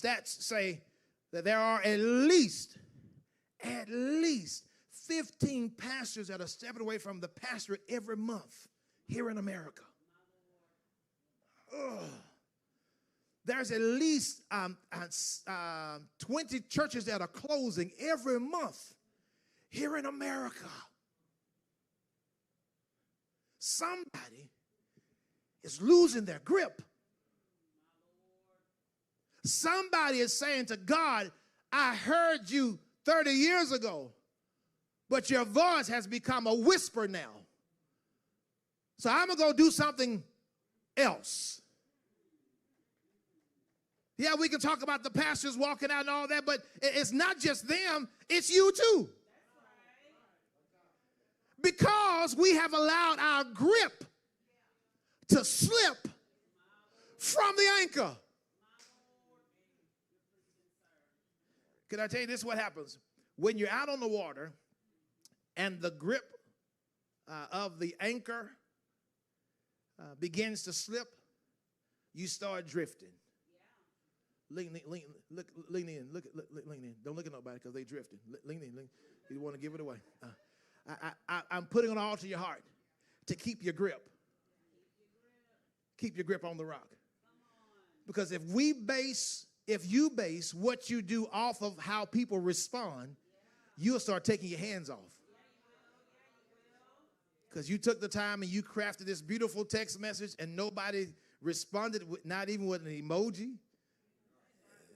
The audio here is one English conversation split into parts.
Stats say that there are at least 15 pastors that are stepping away from the pastorate every month here in America. Ugh. There's at least 20 churches that are closing every month here in America. Somebody is losing their grip. Somebody is saying to God, I heard you 30 years ago, but your voice has become a whisper now. So I'm going to go do something else. Yeah, we can talk about the pastors walking out and all that, but it's not just them, it's you too. Because we have allowed our grip to slip from the anchor. Can I tell you this is what happens? When you're out on the water and the grip of the anchor begins to slip, you start drifting. Lean in. Lean in. Don't look at nobody because they drifting. Lean in. You want to give it away. I'm putting on the altar your heart to keep your grip. Keep your grip on the rock. Because if you base what you do off of how people respond, you'll start taking your hands off. Because you took the time and you crafted this beautiful text message and nobody responded, not even with an emoji.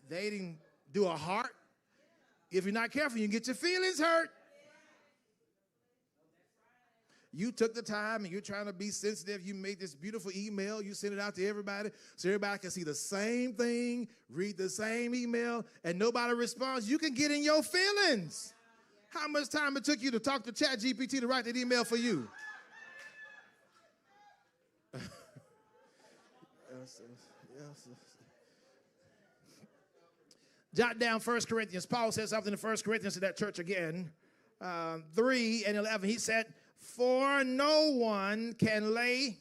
They didn't do a heart. If you're not careful, you can get your feelings hurt. You took the time and you're trying to be sensitive. You made this beautiful email. You sent it out to everybody so everybody can see the same thing, read the same email, and nobody responds. You can get in your feelings. How much time it took you to talk to ChatGPT to write that email for you? Jot down 1 Corinthians. Paul says something in 1 Corinthians to that church again. 3:11. He said, for no one can lay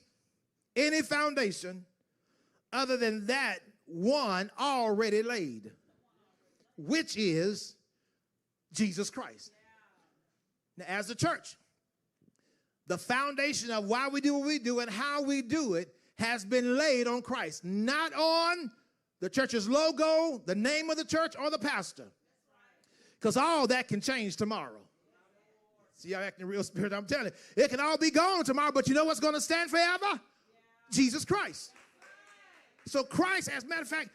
any foundation other than that one already laid, which is Jesus Christ. Now, as a church, the foundation of why we do what we do and how we do it has been laid on Christ, not on the church's logo, the name of the church, or the pastor. Because all that can change tomorrow. See, y'all acting real spirit. I'm telling you, it can all be gone tomorrow, but you know what's going to stand forever? Jesus Christ. So Christ, as a matter of fact,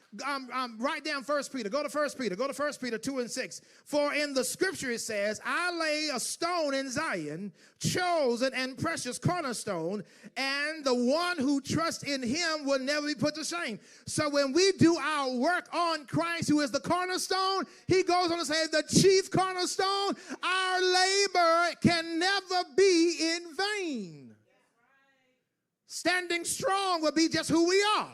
write down 1 Peter. Go to 1 Peter. Go to 1 Peter 2:6. For in the scripture it says, I lay a stone in Zion, chosen and precious cornerstone, and the one who trusts in him will never be put to shame. So when we do our work on Christ, who is the cornerstone, he goes on to say, the chief cornerstone, our labor can never be in vain. Standing strong will be just who we are.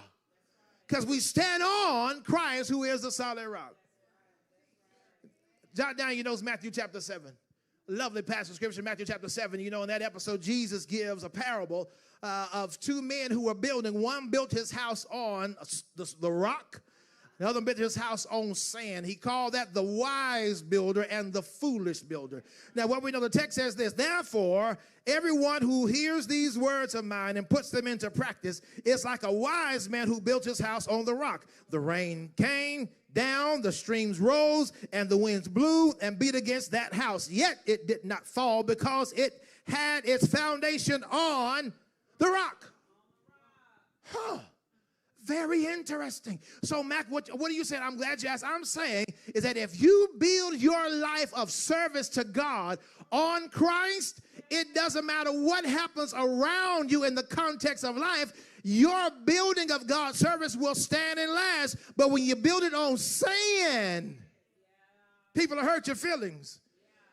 Because we stand on Christ, who is the solid rock. Jot down, Matthew chapter 7. Lovely passage of scripture, Matthew chapter 7. In that episode, Jesus gives a parable of two men who were building. One built his house on the rock. The other built his house on sand. He called that the wise builder and the foolish builder. Now, what we know, the text says this. Therefore, everyone who hears these words of mine and puts them into practice is like a wise man who built his house on the rock. The rain came down, the streams rose, and the winds blew and beat against that house. Yet it did not fall because it had its foundation on the rock. Huh. Very interesting. So, Mac, what are you saying? I'm glad you asked. I'm saying is that if you build your life of service to God on Christ, it doesn't matter what happens around you in the context of life, your building of God's service will stand and last. But when you build it on sand, people will hurt your feelings.